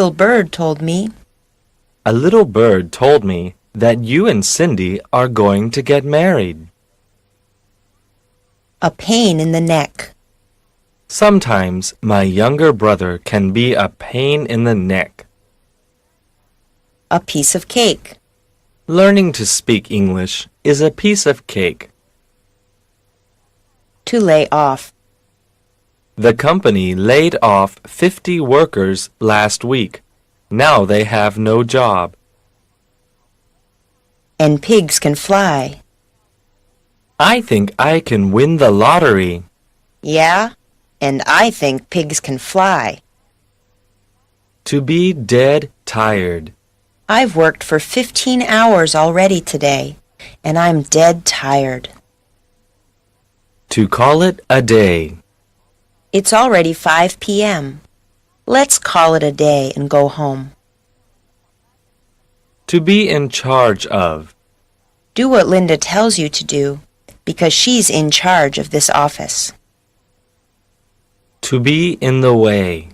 Little bird told me. A little bird told me that you and Cindy are going to get married. A pain in the neck. Sometimes my younger brother can be a pain in the neck. A piece of cake. Learning to speak English is a piece of cake. To lay off. The company laid off 50 workers last week. Now they have no job. And pigs can fly. I think I can win the lottery. Yeah, and I think pigs can fly. To be dead tired. I've worked for 15 hours already today, and I'm dead tired. To call it a day. It's already 5 p.m. Let's call it a day and go home. To be in charge of. Do what Linda tells you to do, because she's in charge of this office. To be in the way.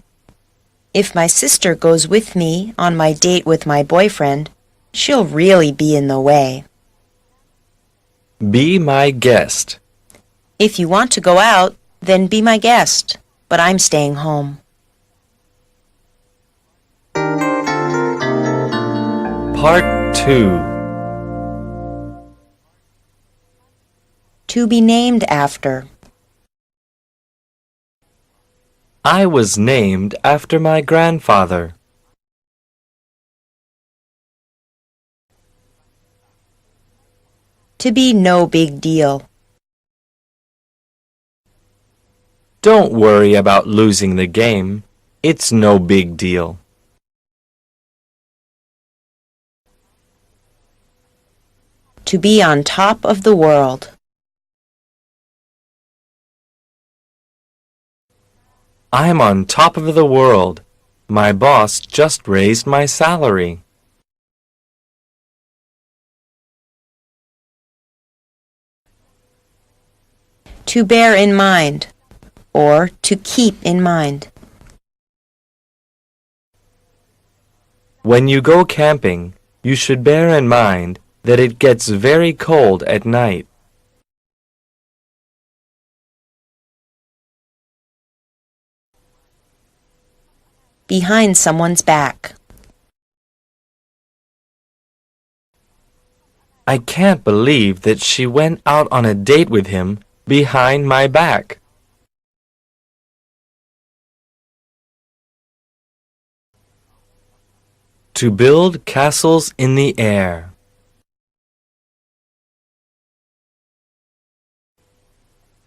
If my sister goes with me on my date with my boyfriend, she'll really be in the way. Be my guest. If you want to go out, then be my guest, but I'm staying home. Part 2. To be named after. I was named after my grandfather. To be no big deal. Don't worry about losing the game. It's no big deal. To be on top of the world. I'm on top of the world. My boss just raised my salary. To bear in mind, or to keep in mind. When you go camping, you should bear in mind that it gets very cold at night. Behind someone's back. I can't believe that she went out on a date with him behind my back. To build castles in the air.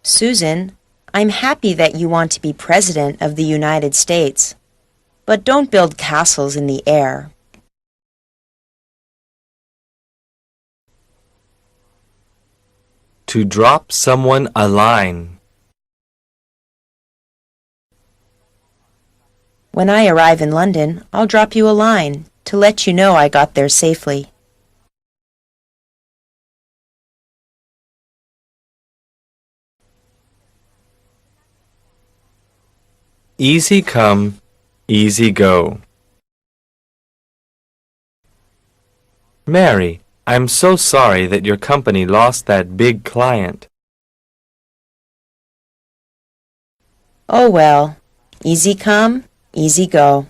Susan, I'm happy that you want to be President of the United States, but don't build castles in the air. To drop someone a line. When I arrive in London, I'll drop you a line to let you know I got there safely. Easy come, easy go. Mary, I'm so sorry that your company lost that big client. Oh well, easy come, easy go.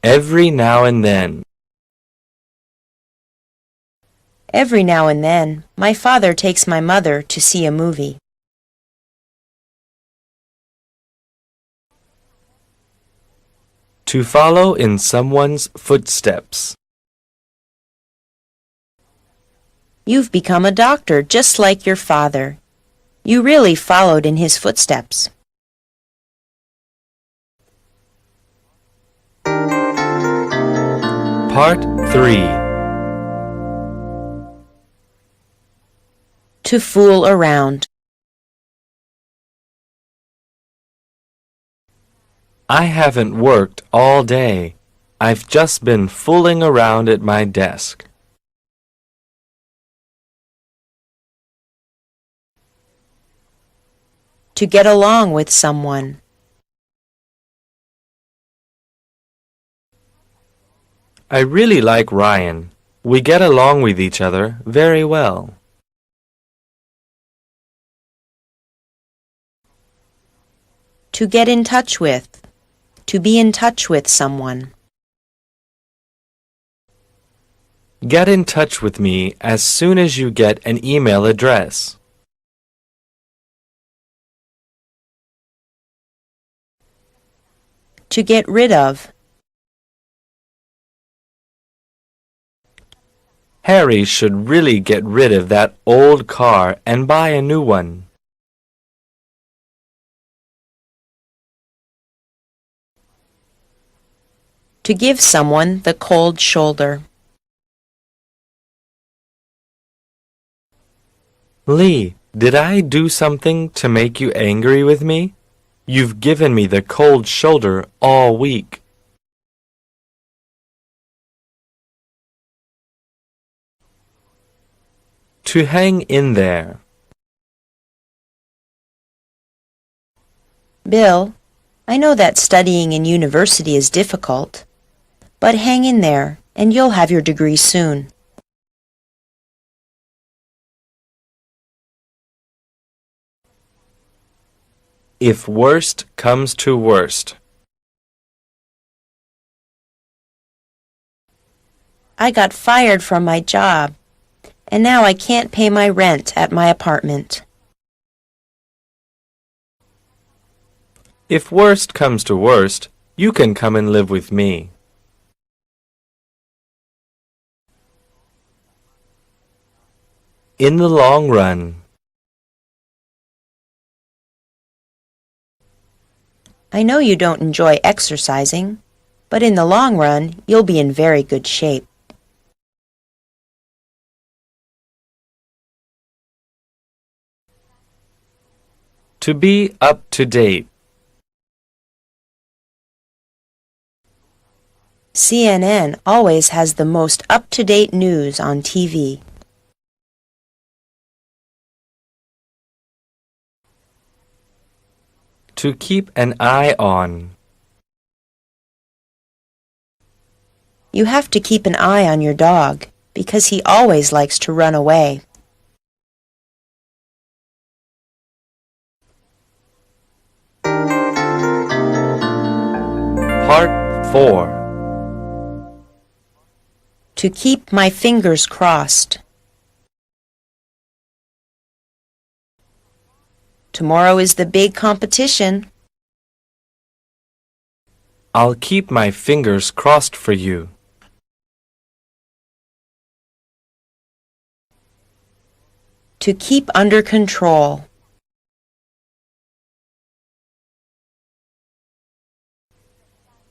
Every now and then. Every now and then, my father takes my mother to see a movie. To follow in someone's footsteps. You've become a doctor just like your father. You really followed in his footsteps. Part 3. To fool around. I haven't worked all day. I've just been fooling around at my desk. To get along with someone. I really like Ryan. We get along with each other very well. To get in touch with. To be in touch with someone. Get in touch with me as soon as you get an email address. To get rid of. Harry should really get rid of that old car and buy a new one. To give someone the cold shoulder. Lee, did I do something to make you angry with me? You've given me the cold shoulder all week. To hang in there. Bill, I know that studying in university is difficult, but hang in there and you'll have your degree soon. If worst comes to worst. I got fired from my job, and now I can't pay my rent at my apartment. If worst comes to worst, you can come and live with me. In the long run. I know you don't enjoy exercising, but in the long run, you'll be in very good shape. To be up to date. CNN always has the most up-to-date news on TV. To keep an eye on. You have to keep an eye on your dog, because he always likes to run away. Part 4. To keep my fingers crossed. Tomorrow is the big competition. I'll keep my fingers crossed for you. To keep under control.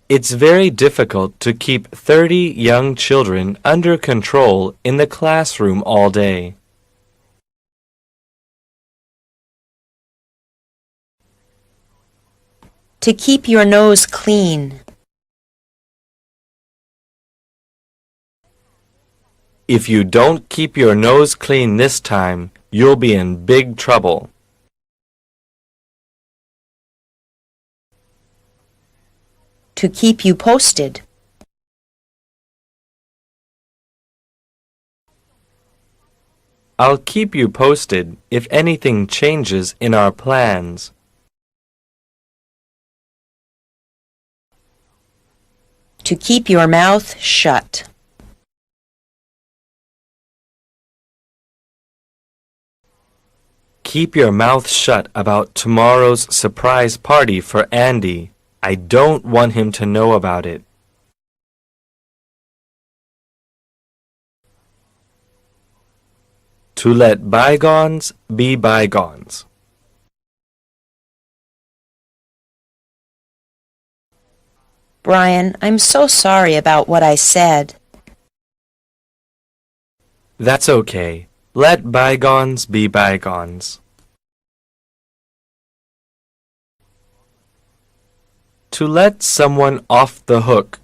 It's very difficult to keep 30 young children under control in the classroom all day. To keep your nose clean. If you don't keep your nose clean this time, you'll be in big trouble. To keep you posted. I'll keep you posted if anything changes in our plans. To keep your mouth shut. Keep your mouth shut about tomorrow's surprise party for Andy. I don't want him to know about it. To let bygones be bygones. Brian, I'm so sorry about what I said. That's okay. Let bygones be bygones. To let someone off the hook.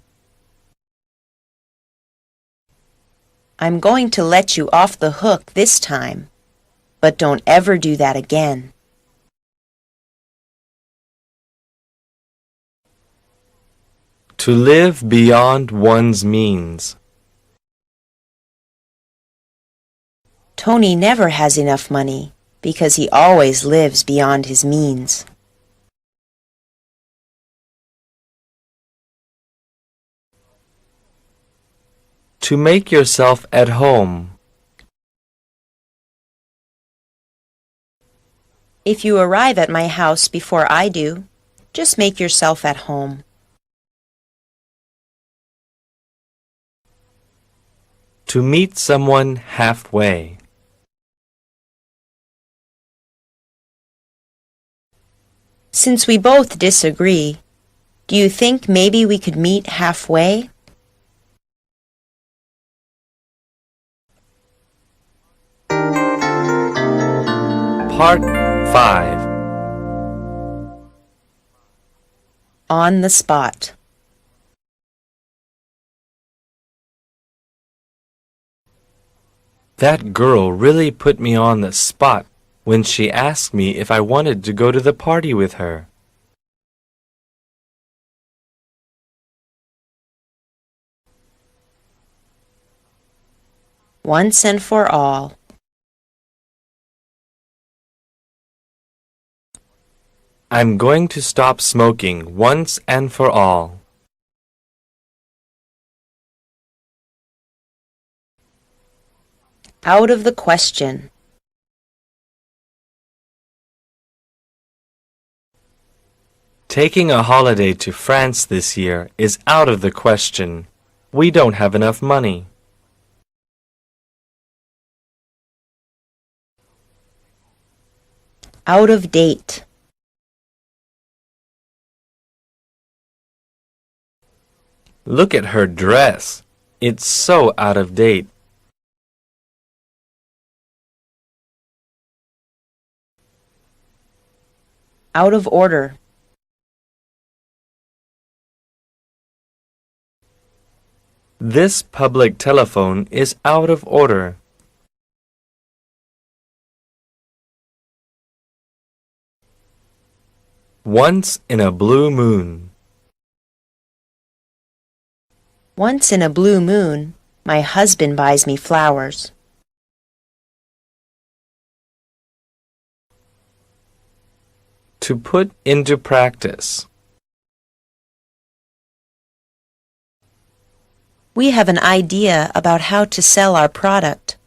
I'm going to let you off the hook this time, but don't ever do that again. To live beyond one's means. Tony never has enough money because he always lives beyond his means. To make yourself at home. If you arrive at my house before I do, just make yourself at home. To meet someone halfway. Since we both disagree, do you think maybe we could meet halfway? Part 5. On the spot. That girl really put me on the spot when she asked me if I wanted to go to the party with her. Once and for all. I'm going to stop smoking once and for all. Out of the question. Taking a holiday to France this year is out of the question. We don't have enough money. Out of date. Look at her dress. It's so out of date. Out of order. This public telephone is out of order. Once in a blue moon. Once in a blue moon, my husband buys me flowers. To put into practice. We have an idea about how to sell our product,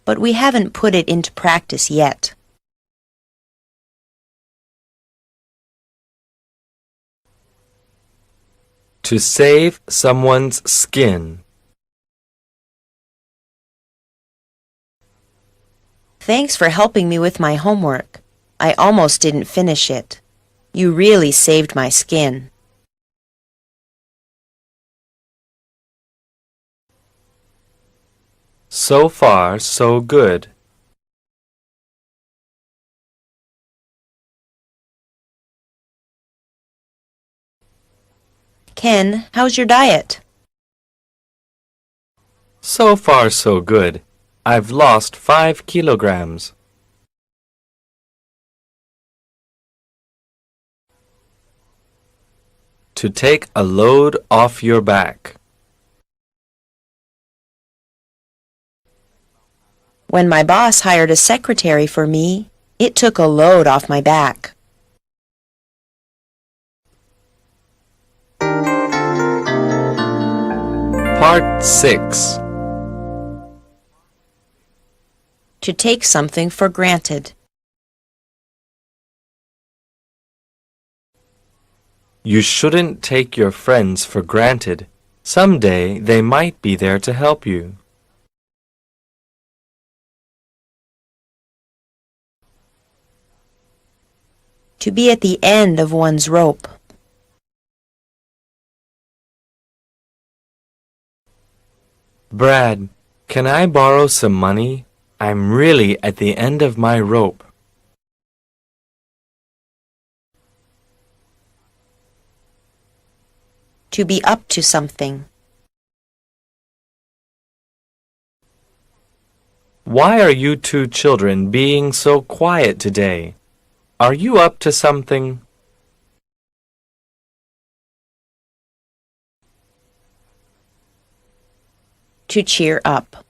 but we haven't put it into practice yet. To save someone's skin. Thanks for helping me with my homework. I almost didn't finish it. You really saved my skin. So far, so good. Ken, how's your diet? So far, so good. I've lost 5 kilograms. To take a load off your back. When my boss hired a secretary for me, it took a load off my back. Part 6. To take something for granted. You shouldn't take your friends for granted. Someday they might be there to help you. To be at the end of one's rope. Brad, can I borrow some money? I'm really at the end of my rope. To be up to something. Why are you two children being so quiet today? Are you up to something? To cheer up.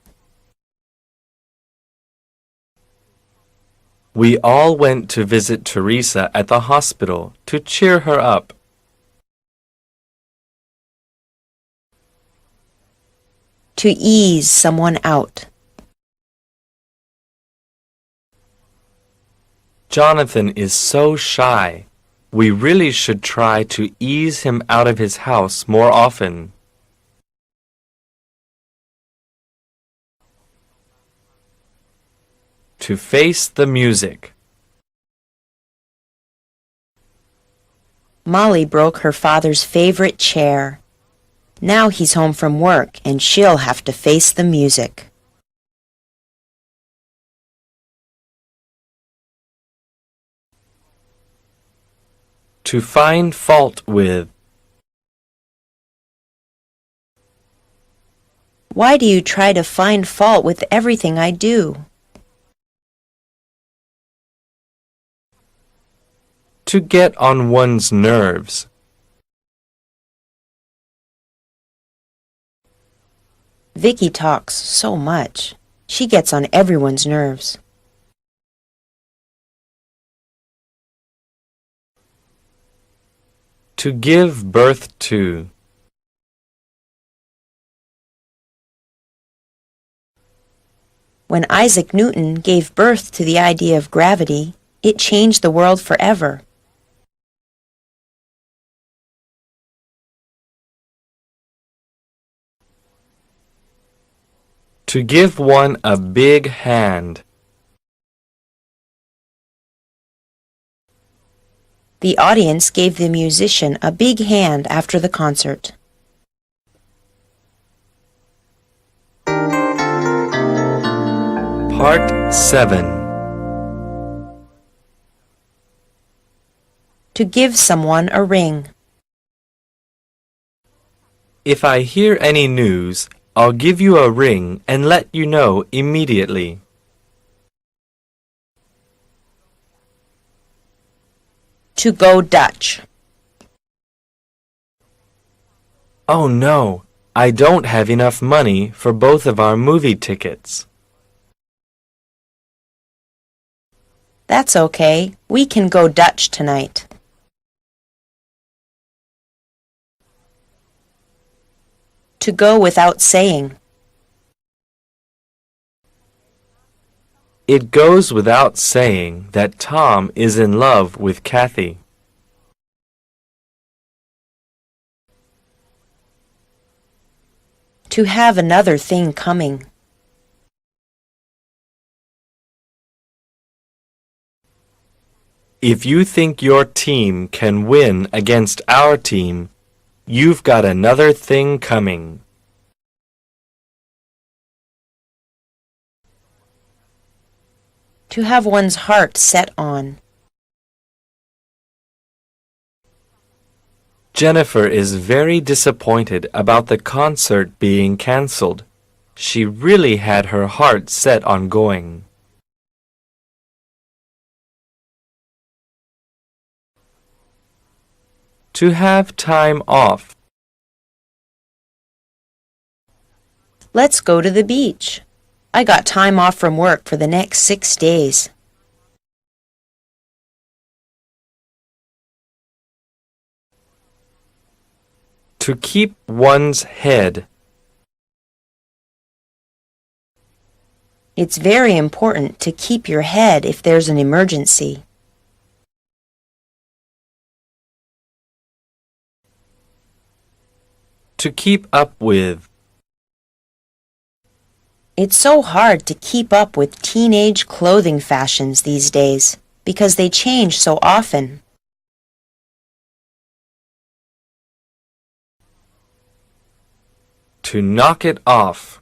We all went to visit Teresa at the hospital to cheer her up. To ease someone out. Jonathan is so shy. We really should try to ease him out of his house more often. To face the music. Molly broke her father's favorite chair. Now he's home from work and she'll have to face the music. To find fault with. Why do you try to find fault with everything I do? To get on one's nerves. Vicky talks so much. She gets on everyone's nerves. To give birth to. When Isaac Newton gave birth to the idea of gravity, it changed the world forever. To give one a big hand. The audience gave the musician a big hand after the concert. Part 7. To give someone a ring. If I hear any news, I'll give you a ring and let you know immediately. To go Dutch. Oh no, I don't have enough money for both of our movie tickets. That's okay. We can go Dutch tonight. To go without saying. It goes without saying that Tom is in love with Kathy. To have another thing coming. If you think your team can win against our team, you've got another thing coming. To have one's heart set on. Jennifer is very disappointed about the concert being cancelled. She really had her heart set on going. To have time off. Let's go to the beach. I got time off from work for the next 6 days. To keep one's head. It's very important to keep your head if there's an emergency. To keep up with. It's so hard to keep up with teenage clothing fashions these days because they change so often. To knock it off.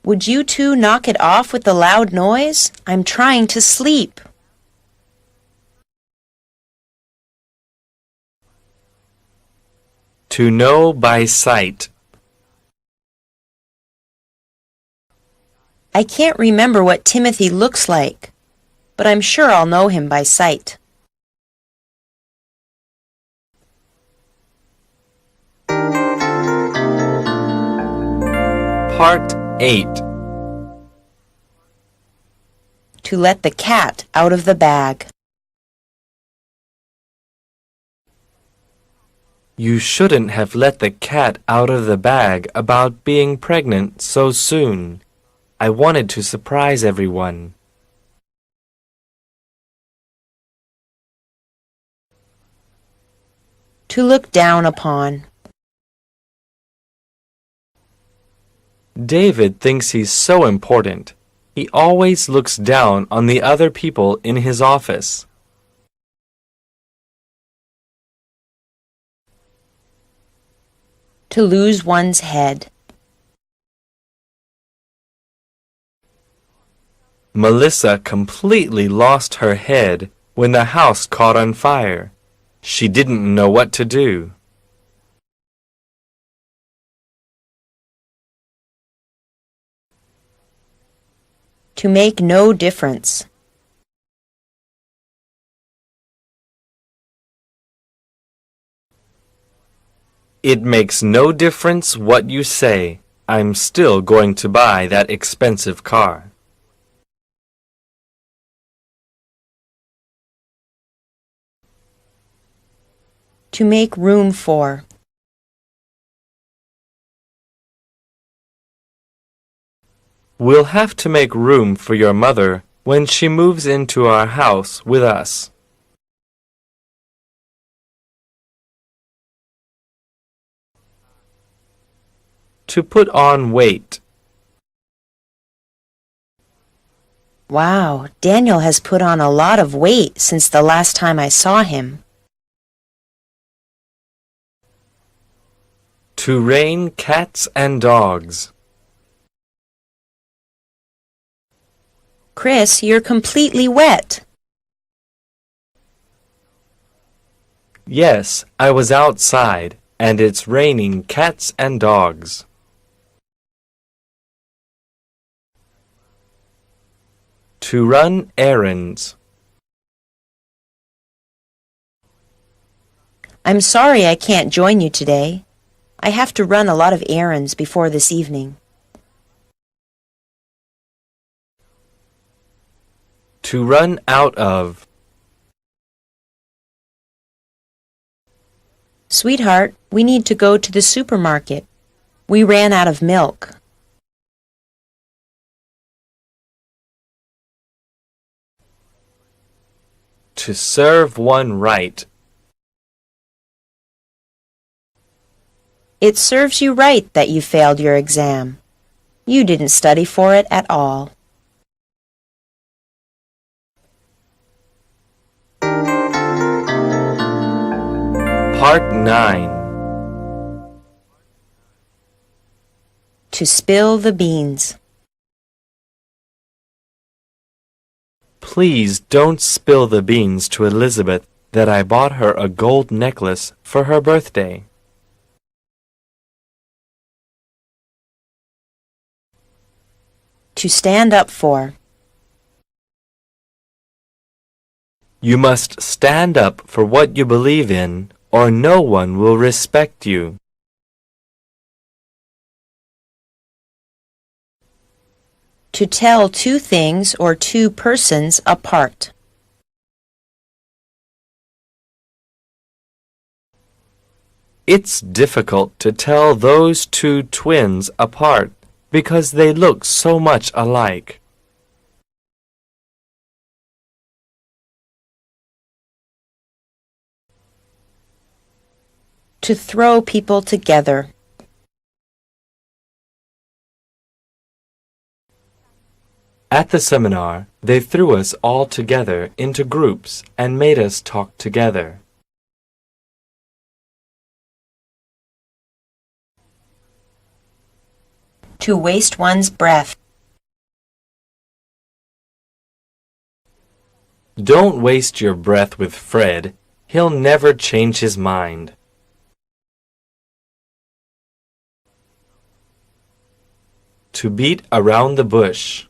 Would you two knock it off with the loud noise? I'm trying to sleep. To know by sight. I can't remember what Timothy looks like, but I'm sure I'll know him by sight. Part 8. To let the cat out of the bag. You shouldn't have let the cat out of the bag about being pregnant so soon. I wanted to surprise everyone. To look down upon. David thinks he's so important. He always looks down on the other people in his office. To lose one's head. Melissa completely lost her head when the house caught on fire. She didn't know what to do. To make no difference. It makes no difference what you say. I'm still going to buy that expensive car. To make room for. We'll have to make room for your mother when she moves into our house with us. To put on weight. Wow, Daniel has put on a lot of weight since the last time I saw him. To rain cats and dogs. Chris, you're completely wet. Yes, I was outside, and it's raining cats and dogs. To run errands. I'm sorry I can't join you today. I have to run a lot of errands before this evening. To run out of. Sweetheart, we need to go to the supermarket. We ran out of milk. To serve one right. It serves you right that you failed your exam. You didn't study for it at all. Part 9. To spill the beans. Please don't spill the beans to Elizabeth that I bought her a gold necklace for her birthday. To stand up for. You must stand up for what you believe in, or no one will respect you. To tell two things or two persons apart. It's difficult to tell those two twins apart because they look so much alike. To throw people together. At the seminar, they threw us all together into groups and made us talk together. To waste one's breath. Don't waste your breath with Fred. He'll never change his mind. To beat around the bush.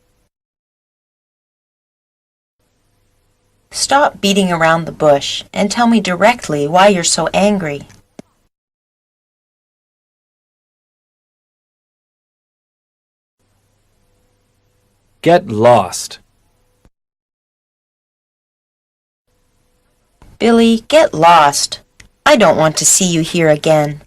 Stop beating around the bush and tell me directly why you're so angry. Get lost. Billy, get lost. I don't want to see you here again.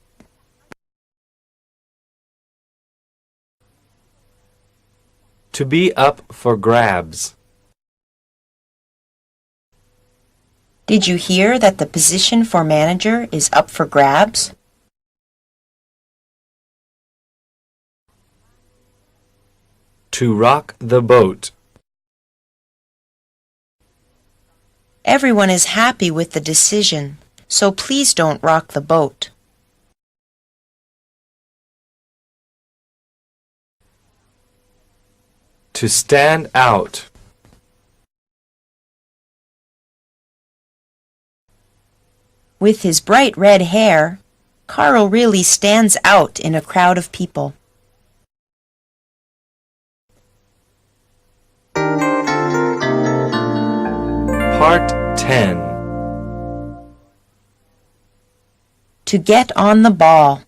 To be up for grabs. Did you hear that the position for manager is up for grabs? To rock the boat. Everyone is happy with the decision, so please don't rock the boat. To stand out. With his bright red hair, Carl really stands out in a crowd of people. Part 10. To get on the ball.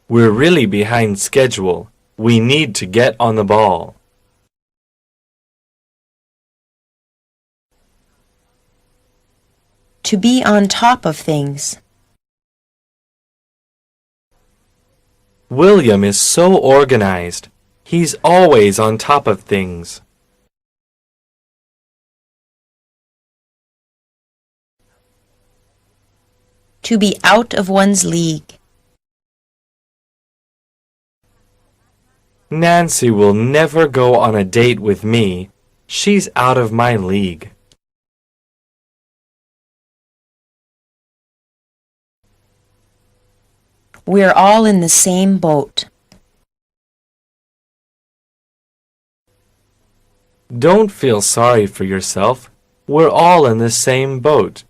We're really behind schedule. We need to get on the ball. To be on top of things. William is so organized. He's always on top of things. To be out of one's league. Nancy will never go on a date with me. She's out of my league. We're all in the same boat. Don't feel sorry for yourself. We're all in the same boat.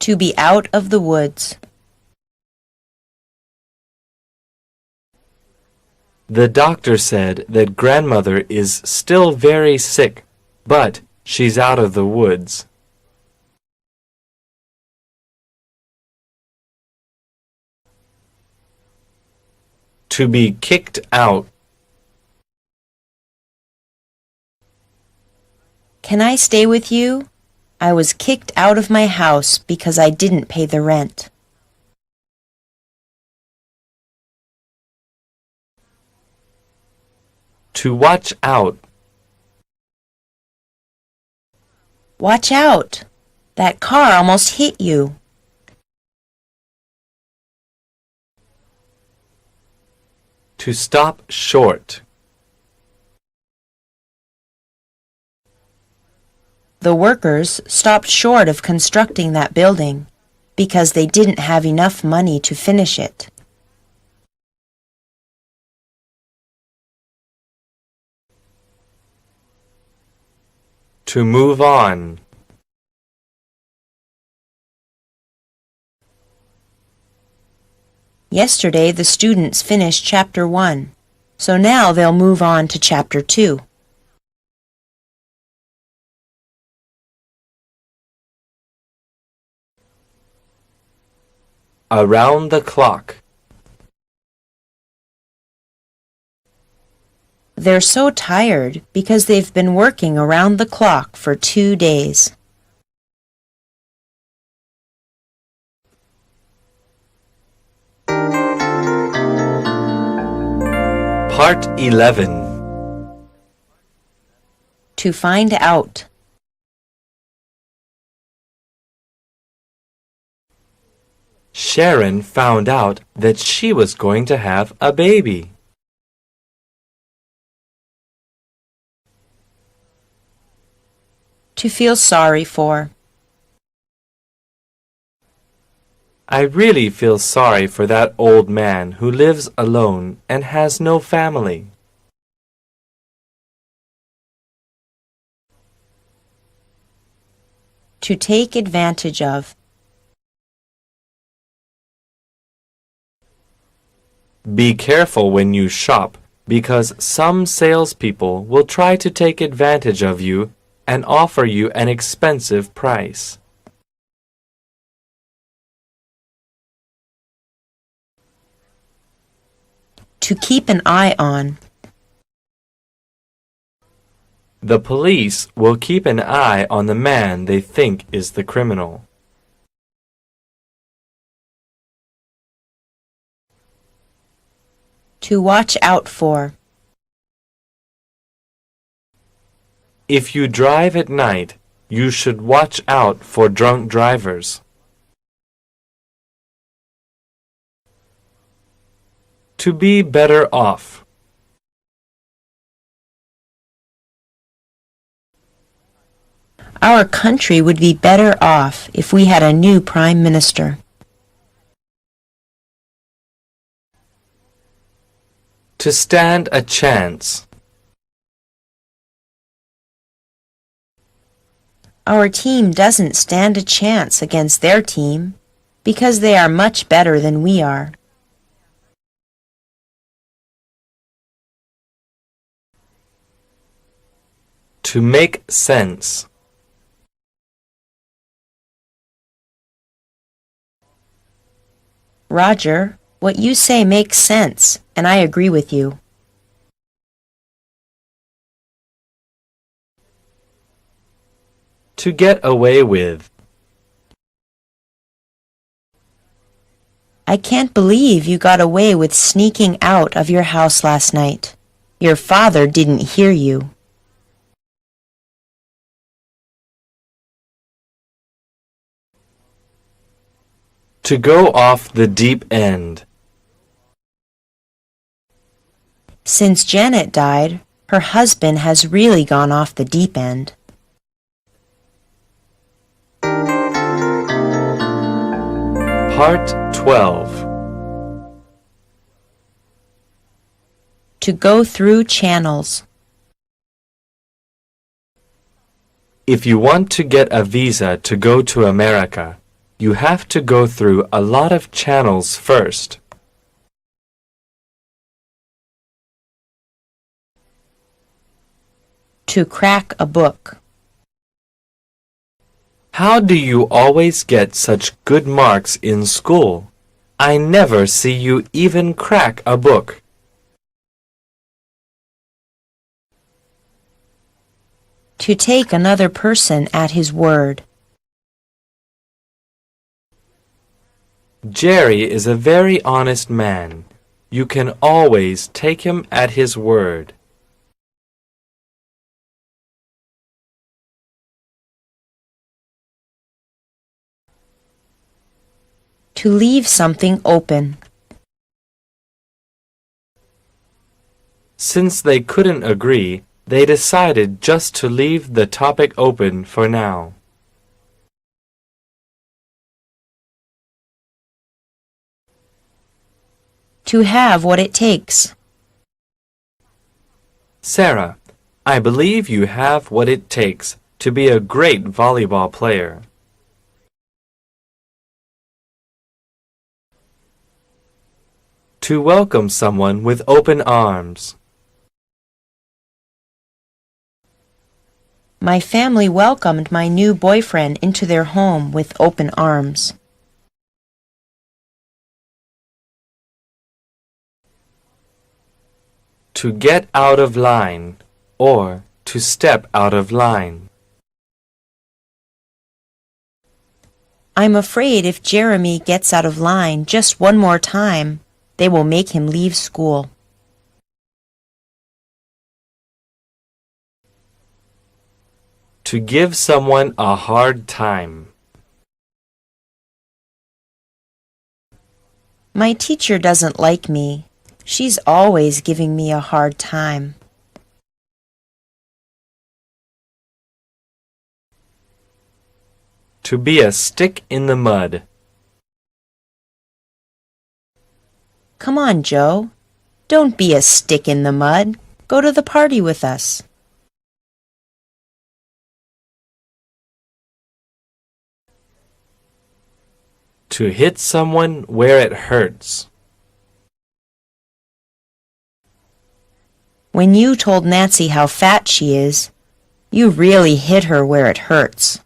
To be out of the woods. The doctor said that grandmother is still very sick, but she's out of the woods. To be kicked out. Can I stay with you? I was kicked out of my house because I didn't pay the rent. To watch out. Watch out! That car almost hit you. To stop short. The workers stopped short of constructing that building because they didn't have enough money to finish it. To move on. Yesterday the students finished Chapter 1, so now they'll move on to Chapter 2. Around the clock. They're so tired because they've been working around the clock for 2 days. Part 11. To find out. Sharon found out that she was going to have a baby. To feel sorry for. I really feel sorry for that old man who lives alone and has no family. To take advantage of. Be careful when you shop because some salespeople will try to take advantage of you and offer you an expensive price. To keep an eye on. The police will keep an eye on the man they think is the criminal. To watch out for. If you drive at night, you should watch out for drunk drivers. To be better off. Our country would be better off if we had a new prime minister. To stand a chance. Our team doesn't stand a chance against their team because they are much better than we are. To make sense. Roger, what you say makes sense, and I agree with you. To get away with. I can't believe you got away with sneaking out of your house last night. Your father didn't hear you. To go off the deep end. Since Janet died, her husband has really gone off the deep end. Part 12. To go through channels. If you want to get a visa to go to America, you have to go through a lot of channels first. To crack a book. How do you always get such good marks in school? I never see you even crack a book. To take another person at his word. Jerry is a very honest man. You can always take him at his word. To leave something open. Since they couldn't agree, they decided just to leave the topic open for now. To have what it takes. Sarah, I believe you have what it takes to be a great volleyball player. To welcome someone with open arms. My family welcomed my new boyfriend into their home with open arms. To get out of line, or to step out of line. I'm afraid if Jeremy gets out of line just one more time, they will make him leave school. To give someone a hard time. My teacher doesn't like me. She's always giving me a hard time. To be a stick in the mud. Come on, Joe. Don't be a stick in the mud. Go to the party with us. To hit someone where it hurts. When you told Nancy how fat she is, you really hit her where it hurts.